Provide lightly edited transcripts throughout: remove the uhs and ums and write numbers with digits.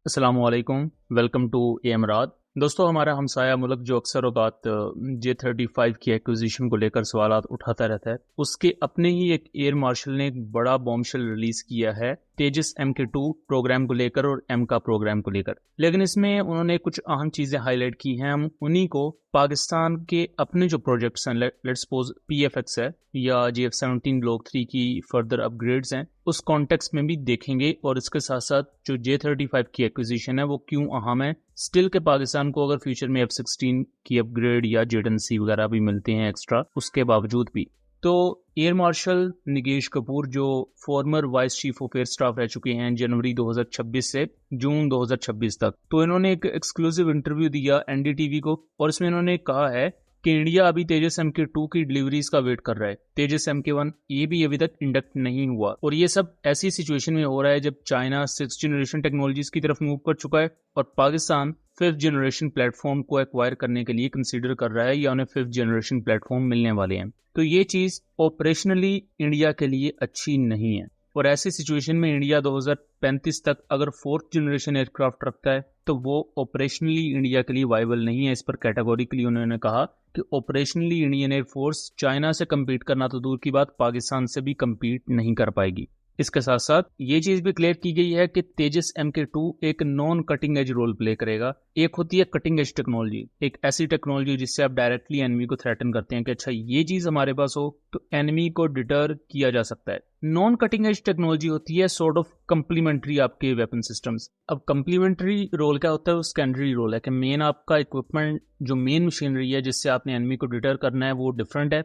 अस्सलाम वालेकुम। Welcome to एमराद। दोस्तों, हमारा हमसाया मुल्क जो अक्सर औकात J-35 की एक्विजिशन को लेकर सवालात उठाता रहता है, उसके अपने ही एक एयर मार्शल ने एक बड़ा बॉम्बशेल रिलीज किया है तेजस MK2 प्रोग्राम को लेकर और एमका प्रोग्राम को लेकर। लेकिन इसमें उन्होंने कुछ अहम चीजें हाईलाइट की हैं। हम उन्हीं को पाकिस्तान के अपने जो प्रोजेक्ट्स हैं, लेट्स सपोज PFX है या JF-17 ब्लॉक 3 की फर्दर अपग्रेड्स हैं, उस कॉन्टेक्स्ट में भी देखेंगे। और इसके साथ साथ जो J-35 की एक्विजिशन है वो क्यों अहम है। स्टिल के पाकिस्तान को अगर फ्यूचर में F-16 की अपग्रेड या जेडनसी वगैरह भी मिलते हैं एक्स्ट्रा, उसके बावजूद भी तो एयर मार्शल निगेश कपूर जो farmer vice chief of air staff रह चुके हैं जनवरी 2026 से जून 2026 तक, तो इन्होंने एक एक्सक्लूसिव इंटरव्यू दिया NDTV को और इसमें इन्होंने कहा है कि इंडिया अभी तेजस MK2 की डिलीवरीज का वेट कर रहा है। तेजस MK1 ये भी अभी तक इंडक्ट नहीं हुआ और ये सब ऐसी सिचुएशन में हो रहा है जब चाइना 6th जनरेशन टेक्नोलॉजीज की तरफ मूव कर चुका है और पाकिस्तान 5th जनरेशन प्लेटफॉर्म को एक्वायर करने के लिए कंसीडर कर रहा है या उन्हें 5th जनरेशन प्लेटफॉर्म मिलने वाले हैं। तो ये चीज ऑपरेशनली इंडिया के लिए अच्छी नहीं है और ऐसी सिचुएशन में इंडिया 2035 तक अगर 4th जनरेशन एयरक्राफ्ट रखता है तो वो ऑपरेशनली इंडिया के लिए वाइबल नहीं है। इस पर कैटेगोरिकली उन्होंने कहा कि ऑपरेशनली इंडियन एयरफोर्स चाइना से कम्पीट करना तो दूर की बात, पाकिस्तान से भी कम्पीट नहीं कर पाएगी। इसके साथ साथ ये चीज भी क्लियर की गई है कि तेजस MK2 एक non cutting edge role play करेगा। एक होती है कटिंग एज टेक्नोलॉजी, एक ऐसी टेक्नोलॉजी जिससे आप डायरेक्टली एनिमी को थ्रेटन करते हैं कि अच्छा ये चीज हमारे पास हो तो एनिमी को डिटर किया जा सकता है। नॉन कटिंग एज टेक्नोलॉजी होती है सॉर्ट ऑफ कंप्लीमेंट्री आपके वेपन सिस्टम्स। अब कंप्लीमेंट्री रोल क्या होता है? वो सेकेंडरी रोल है कि मेन आपका इक्विपमेंट जो मेन मशीनरी है जिससे आपने एनिमी को डिटर करना है वो डिफरेंट है,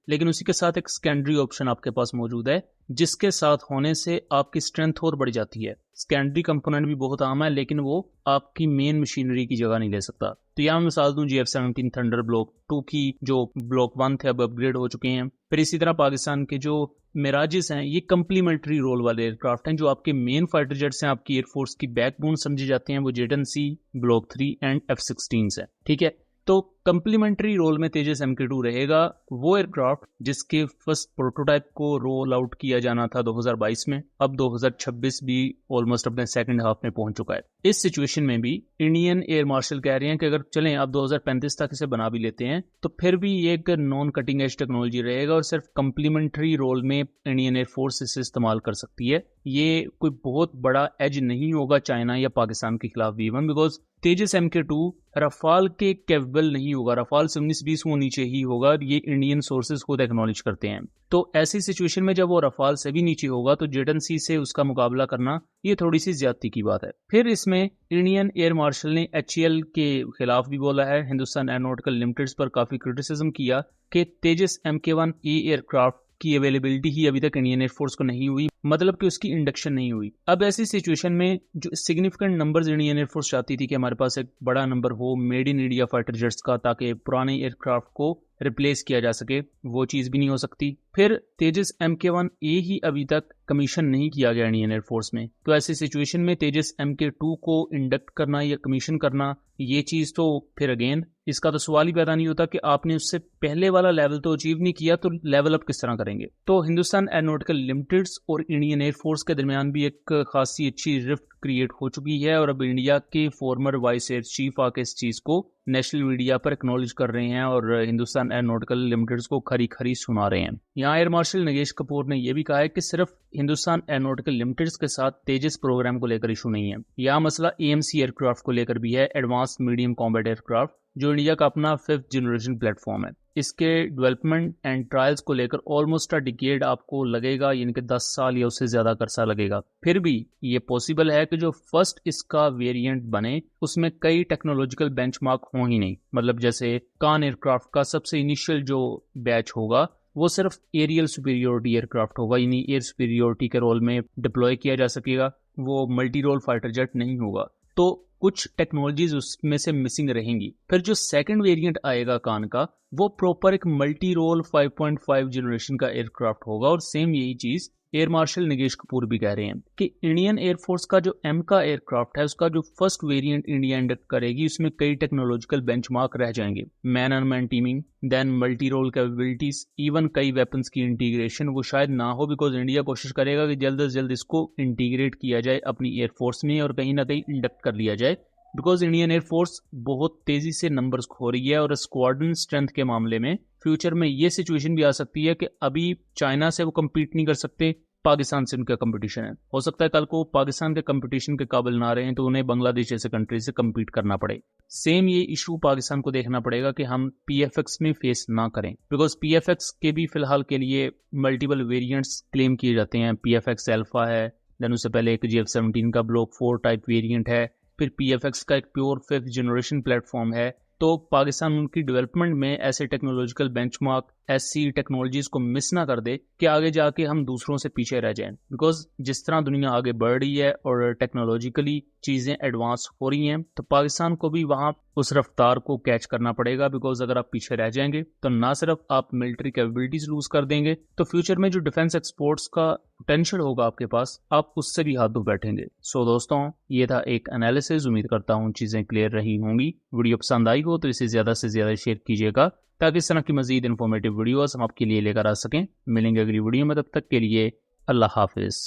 लेकिन उसी के साथ एक सेकेंडरी ऑप्शन आपके पास मौजूद है जिसके साथ होने से आपकी स्ट्रेंथ और बढ़ जाती है। सेकेंडरी कंपोनेंट भी बहुत आम है लेकिन वो आपकी मेन मशीनरी की जगह नहीं ले सकता। तो यहाँ मिसाल दूं JF-17 थंडर ब्लॉक 2 की जो ब्लॉक 1 थे अब अपग्रेड हो चुके हैं। फिर इसी तरह पाकिस्तान के जो मिराजेस हैं ये कंप्लीमेंट्री रोल वाले एयरक्राफ्ट हैं। जो आपके मेन फाइटर जेट्स हैं, आपकी एयरफोर्स की बैकबोन समझे जाते हैं, वो जेडनसी ब्लॉक 3 एंड F-16 है। ठीक है, तो कंप्लीमेंट्री रोल में तेजस MK2 रहेगा। वो एयरक्राफ्ट जिसके फर्स्ट प्रोटोटाइप को रोल आउट किया जाना था 2022 में, अब 2026 भी ऑलमोस्ट अपने सेकंड हाफ में पहुंच चुका है। इस सिचुएशन में भी इंडियन एयर मार्शल कह रहे हैं कि अगर चलें आप 2035 तक इसे बना भी लेते हैं तो फिर भी ये एक नॉन कटिंग एज टेक्नोलॉजी रहेगा और सिर्फ कंप्लीमेंट्री रोल में इंडियन एयरफोर्स इसे इस्तेमाल कर सकती है। ये कोई बहुत बड़ा एज नहीं होगा चाइना या पाकिस्तान के खिलाफ भी, even because Tejas MK2 Rafale के कैपेबल नहीं होगा। रफाल से 19-20 वो नीचे ही होगा। ये इंडियन सोर्सेज खुद एक्नॉलेज करते हैं। तो ऐसी सिचुएशन में जब वो रफाल से भी नीचे होगा तो जेडनसी से उसका मुकाबला करना ये थोड़ी सी ज्यादती की बात है। फिर इसमें इंडियन एयर मार्शल ने HAL के खिलाफ भी बोला है, हिंदुस्तान एरोनॉटिकल लिमिटेड पर काफी क्रिटिसिज्म किया कि तेजस MK1 एयरक्राफ्ट की अवेलेबिलिटी ही अभी तक इंडियन एयरफोर्स को नहीं हुई, मतलब कि उसकी इंडक्शन नहीं हुई। अब ऐसी सिचुएशन में जो सिग्निफिकेंट नंबर्स इंडियन एयरफोर्स चाहती थी कि हमारे पास एक बड़ा नंबर हो made in India fighter jets का, ताकि पुराने एयरक्राफ्ट को रिप्लेस किया जा सके, वो चीज भी नहीं हो सकती। फिर तेजस MK1A ही अभी तक कमीशन नहीं किया गया इंडियन एयरफोर्स में। तो ऐसी सिचुएशन में तेजस MK2 को इंडक्ट करना या कमीशन करना, ये चीज तो फिर अगेन इसका तो सवाल ही पैदा नहीं होता कि आपने उससे पहले वाला लेवल तो अचीव नहीं किया तो लेवल अप किस तरह करेंगे। तो हिंदुस्तान एरोनॉटिकल लिमिटेड और इंडियन एयरफोर्स के दरमियान भी एक खासी अच्छी रिफ्ट क्रिएट हो चुकी है और अब इंडिया के फॉर्मर वाइस एयर चीफ आके इस चीज को नेशनल मीडिया पर एक्नॉलेज कर रहे हैं और हिंदुस्तान एरोनॉटिकल लिमिटेड को खरी खरी सुना रहे हैं। यहाँ एयर मार्शल निगेश कपूर ने यह भी कहा है कि सिर्फ हिंदुस्तान एरोनॉटिकल लिमिटेड के साथ तेजस प्रोग्राम को लेकर इशू नहीं है। यह मसला AMC एयरक्राफ्ट को लेकर भी है, एडवांस मीडियम कॉम्बैट एयरक्राफ्ट, जो इंडिया का अपना 5th जनरेशन प्लेटफॉर्म है। इसके डेवलपमेंट एंड ट्रायल्स को लेकर ऑलमोस्ट अ डिकेड आपको लगेगा, यानी कि 10 साल या उससे ज्यादा अरसा लगेगा। फिर भी ये पॉसिबल है कि जो फर्स्ट इसका वेरिएंट बने उसमें कई टेक्नोलॉजिकल बेंचमार्क हों ही नहीं। मतलब जैसे कान एयरक्राफ्ट का सबसे इनिशियल जो बैच होगा वो सिर्फ एरियल सुपीरियोरिटी एयरक्राफ्ट होगा, यानी एयर सुपीरियोरिटी के रोल में डिप्लॉय किया जा सकेगा, वो मल्टी रोल फाइटर जेट नहीं होगा। तो कुछ टेक्नोलॉजीज उसमें से मिसिंग रहेंगी। फिर जो सेकंड वेरिएंट आएगा कान का, वो प्रॉपर एक मल्टी रोल 5.5 जनरेशन का एयरक्राफ्ट होगा। और सेम यही चीज एयर मार्शल निगेश कपूर भी कह रहे हैं कि इंडियन एयरफोर्स का जो एम का एयरक्राफ्ट है उसका जो फर्स्ट वेरिएंट इंडिया इंडक्ट करेगी उसमें कई टेक्नोलॉजिकल बेंचमार्क रह जाएंगे, man on man teaming, then multi role capabilities, even कई वेपन्स की इंटीग्रेशन वो शायद ना हो, बिकॉज इंडिया कोशिश करेगा कि जल्द से जल्द इसको इंटीग्रेट किया जाए अपनी एयरफोर्स में और कहीं ना कहीं इंडक्ट कर लिया जाए, बिकॉज इंडियन एयरफोर्स बहुत तेजी से नंबर्स खो रही है। और स्क्वाड्रन स्ट्रेंथ के मामले में फ्यूचर में ये सिचुएशन भी आ सकती है कि अभी चाइना से वो कम्पीट नहीं कर सकते, पाकिस्तान से उनका कंपटीशन है। हो सकता है कल को पाकिस्तान के कंपटीशन के काबिल ना रहे तो उन्हें बांग्लादेश जैसे कंट्री से कम्पीट करना पड़े। सेम ये इशू पाकिस्तान को देखना पड़ेगा कि हम पीएफएक्स में फेस ना करें, बिकॉज पीएफएक्स के भी फिलहाल के लिए मल्टीपल वेरिएंट्स क्लेम किए जाते हैं। पीएफएक्स अल्फा है, देन उससे पहले एक GF-17 का ब्लॉक 4 टाइप वेरिएंट है, फिर पीएफएक्स का एक प्योर 5th जनरेशन प्लेटफॉर्म है। तो पाकिस्तान उनकी डेवलपमेंट में ऐसे टेक्नोलॉजिकल बेंचमार्क, ऐसी टेक्नोलॉजीज को मिस ना कर दे कि आगे जाके हम दूसरों से पीछे रह जाएं, बिकॉज जिस तरह दुनिया आगे बढ़ रही है और टेक्नोलॉजिकली चीजें एडवांस हो रही हैं तो पाकिस्तान को भी वहां उस रफ्तार को कैच करना पड़ेगा। बिकॉज अगर आप पीछे रह जाएंगे तो ना सिर्फ आप मिलिट्री कैपेबिलिटीज लूज कर देंगे, तो फ्यूचर में जो डिफेंस एक्सपोर्ट्स का पोटेंशियल होगा आपके पास, आप उससे भी हाथ धो बैठेंगे। सो दोस्तों, ये था एक एनालिसिस। उम्मीद करता हूँ चीजें क्लियर रही होंगी। वीडियो पसंद आई हो तो इसे ज्यादा से ज्यादा शेयर कीजिएगा ताकि इस तरह की मजीद इन्फॉर्मेटिव वीडियोस हम आपके लिए लेकर आ सकें। मिलेंगे अगली वीडियो में, तब तक के लिए अल्लाह हाफिज।